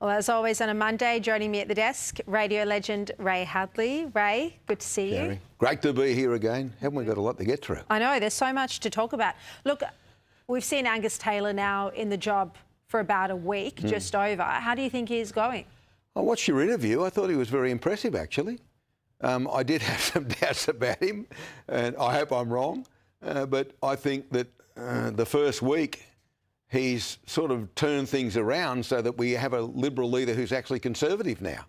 Well, as always on a Monday, joining me at the desk, radio legend Ray Hadley. Ray, good to see you. Great to be here again. Haven't we got a lot to get through? I know, there's so much to talk about. Look, we've seen Angus Taylor now in the job for about a week, just over. How do you think he's going? I watched your interview. I thought he was very impressive, actually. I did have some doubts about him, and I hope I'm wrong. But I think that the first week, he's sort of turned things around so that we have a Liberal leader who's actually Conservative now.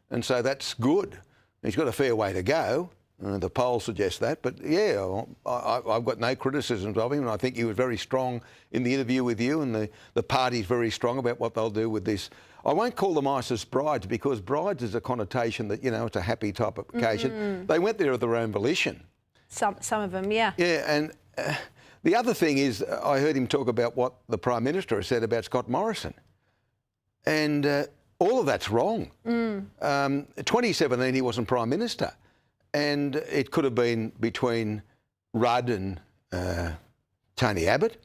And so that's good. He's got a fair way to go. The polls suggest that. But, yeah, I've got no criticisms of him, and I think he was very strong in the interview with you, and the party's very strong about what they'll do with this. I won't call them ISIS brides, because brides is a connotation that, you know, it's a happy type of occasion. They went there of their own volition. Some of them, yeah. Yeah, and the other thing is, I heard him talk about what the Prime Minister has said about Scott Morrison. And all of that's wrong. 2017, he wasn't Prime Minister. And it could have been between Rudd and Tony Abbott.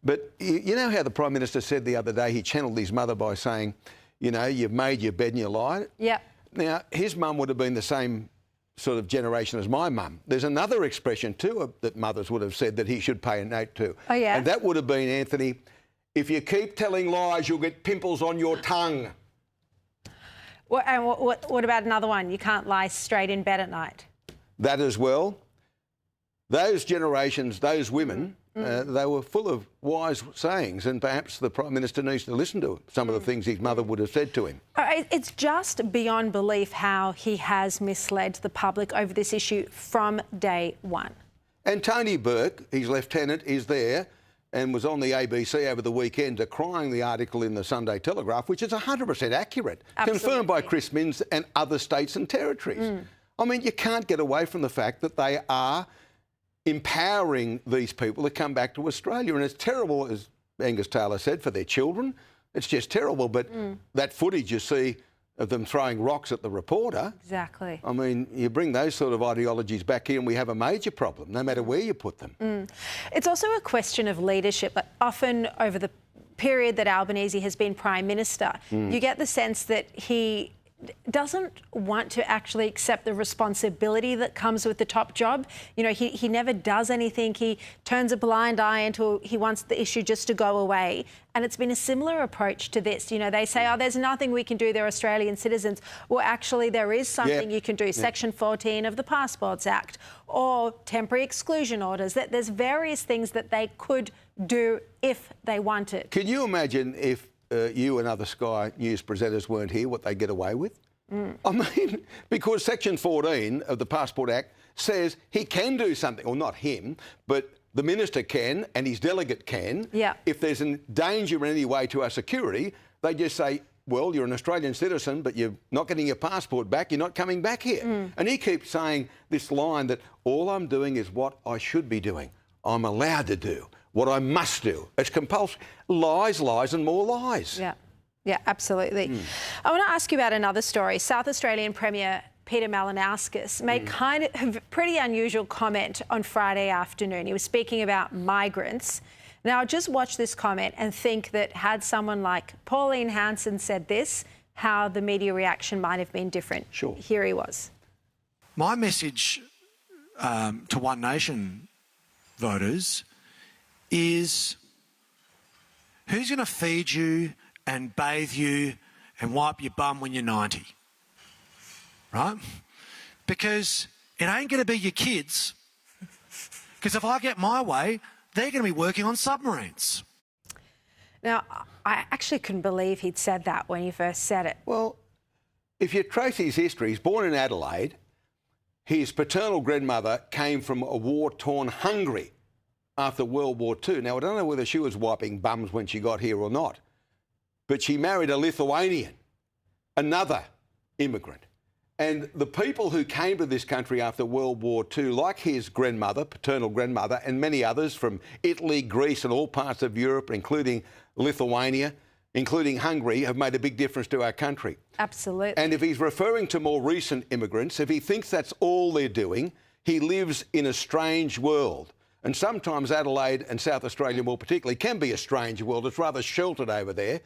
But you know how the Prime Minister said the other day, he channelled his mother by saying, you know, you've made your bed and you lied. Yeah. Now, his mum would have been the same sort of generation as my mum. There's another expression too that mothers would have said that he should pay a note to. Oh, yeah? And that would have been, Anthony, if you keep telling lies, you'll get pimples on your tongue. And what about another one? You can't lie straight in bed at night. That as well. Those generations, those women, they were full of wise sayings, and perhaps the Prime Minister needs to listen to some of the things his mother would have said to him. It's just beyond belief how he has misled the public over this issue from day one. And Tony Burke, his lieutenant, is there and was on the ABC over the weekend decrying the article in the Sunday Telegraph, which is 100% accurate, confirmed by Chris Minns and other states and territories. I mean, you can't get away from the fact that they are empowering these people to come back to Australia. And it's terrible, as Angus Taylor said, for their children. It's just terrible. But that footage you see of them throwing rocks at the reporter. Exactly. I mean, you bring those sort of ideologies back here and we have a major problem, no matter where you put them. It's also a question of leadership. Like, often over the period that Albanese has been Prime Minister, you get the sense that he doesn't want to actually accept the responsibility that comes with the top job. You know, he never does anything. He turns a blind eye until he wants the issue just to go away. And it's been a similar approach to this. You know, they say, oh, there's nothing we can do. They're Australian citizens. Well, actually, there is something you can do. Section 14 of the Passports Act, or temporary exclusion orders. There's various things that they could do if they wanted. Can you imagine if you and other Sky News presenters weren't here, what they get away with? I mean, because Section 14 of the Passport Act says he can do something, or not him, but the minister can and his delegate can. Yeah. If there's a danger in any way to our security, they just say, well, you're an Australian citizen, but you're not getting your passport back, you're not coming back here. And he keeps saying this line that all I'm doing is what I should be doing. I'm allowed to do what I must do. It's compulsory. Lies, lies and more lies. Yeah, absolutely. I want to ask you about another story. South Australian Premier Peter Malinauskas made kind of a pretty unusual comment on Friday afternoon. He was speaking about migrants. Now, just watch this comment and think that had someone like Pauline Hanson said this, how the media reaction might have been different. Sure. Here he was. My message to One Nation voters is, who's going to feed you and bathe you and wipe your bum when you're 90? Right? Because it ain't going to be your kids. Because if I get my way, they're going to be working on submarines. Now, I actually couldn't believe he'd said that when he first said it. Well, if you trace his history, he's born in Adelaide. His paternal grandmother came from a war-torn Hungary after World War II. Now, I don't know whether she was wiping bums when she got here or not, but she married a Lithuanian, another immigrant. And the people who came to this country after World War II, like his grandmother, paternal grandmother, and many others from Italy, Greece and all parts of Europe, including Lithuania, including Hungary, have made a big difference to our country. Absolutely. And if he's referring to more recent immigrants, if he thinks that's all they're doing, he lives in a strange world. And sometimes Adelaide and South Australia more particularly can be a strange world. It's rather sheltered over there.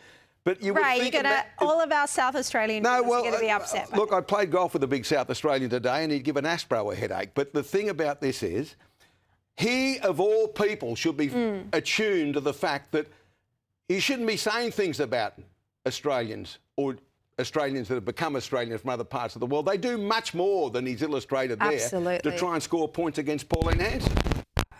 But you would Ray, think you're gonna all of our South Australian viewers are going to be upset. Look, I played golf with a big South Australian today, and he'd give an Astro a headache. But the thing about this is, he of all people should be attuned to the fact that he shouldn't be saying things about Australians or Australians that have become Australians from other parts of the world. They do much more than he's illustrated there to try and score points against Pauline Hanson.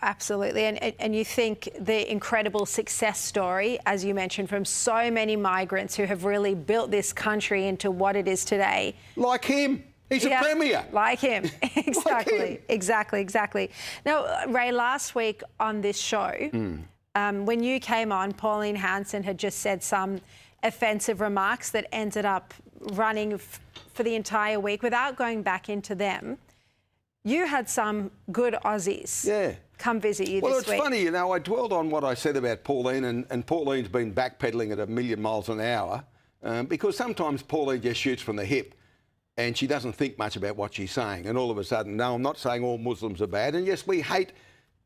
Absolutely. And you think the incredible success story, as you mentioned, from so many migrants who have really built this country into what it is today. Like him. He's a premier. Like him. Exactly. Like him. Exactly. Now, Ray, last week on this show, when you came on, Pauline Hanson had just said some offensive remarks that ended up running for the entire week without going back into them. You had some good Aussies come visit you this week. Well, it's funny, you know, I dwelled on what I said about Pauline, and Pauline's been backpedalling at 1,000,000 miles an hour because sometimes Pauline just shoots from the hip and she doesn't think much about what she's saying. And all of a sudden, no, I'm not saying all Muslims are bad. And yes, we hate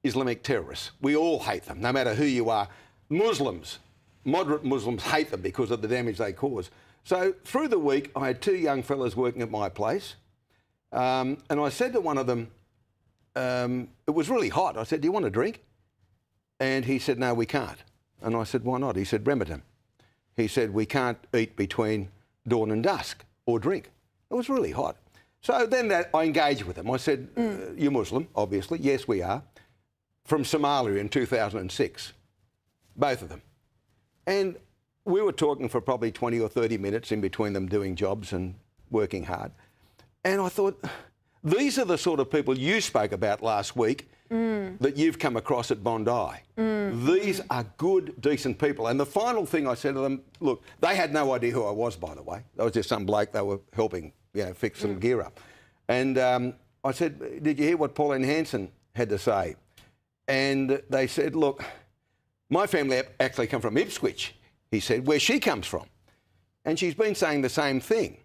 Islamic terrorists. We all hate them, no matter who you are. Muslims, moderate Muslims, hate them because of the damage they cause. So through the week, I had 2 young fellas working at my place. And I said to one of them, it was really hot. I said, do you want a drink? And he said, no, we can't. And I said, why not? He said, Ramadan. He said, we can't eat between dawn and dusk or drink. It was really hot. So then I engaged with him. I said, you're Muslim, obviously. Yes, we are. From Somalia in 2006. Both of them. And we were talking for probably 20 or 30 minutes in between them doing jobs and working hard. And I thought, these are the sort of people you spoke about last week that you've come across at Bondi. These are good, decent people. And the final thing I said to them, look, they had no idea who I was, by the way. That was just some bloke they were helping, you know, fix some gear up. And I said, did you hear what Pauline Hanson had to say? And they said, look, my family actually come from Ipswich, he said, where she comes from. And she's been saying the same thing.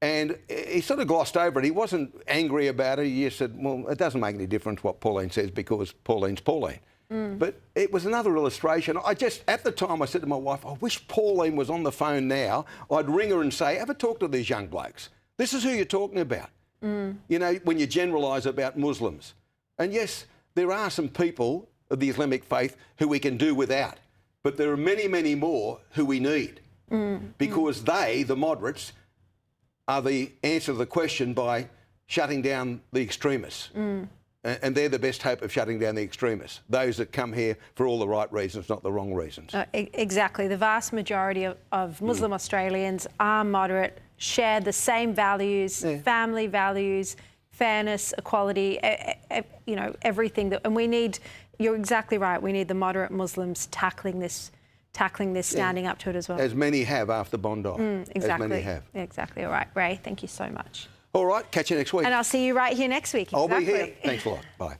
And he sort of glossed over it. He wasn't angry about it. He just said, well, it doesn't make any difference what Pauline says because Pauline's Pauline. But it was another illustration. At the time, I said to my wife, I wish Pauline was on the phone now. I'd ring her and say, have a talk to these young blokes. This is who you're talking about. You know, when you generalise about Muslims. And yes, there are some people of the Islamic faith who we can do without. But there are many, many more who we need. Because they, the moderates, are the answer to the question by shutting down the extremists. And they're the best hope of shutting down the extremists, those that come here for all the right reasons, not the wrong reasons. Exactly. The vast majority of Muslim Australians are moderate, share the same values, family values, fairness, equality, you know, everything. And we need, you're exactly right, we need the moderate Muslims tackling this, standing up to it as well. As many have after Bondi. Exactly. As many have. Exactly. All right, Ray, thank you so much. All right, catch you next week. And I'll see you right here next week. I'll be here. Thanks a lot. Bye.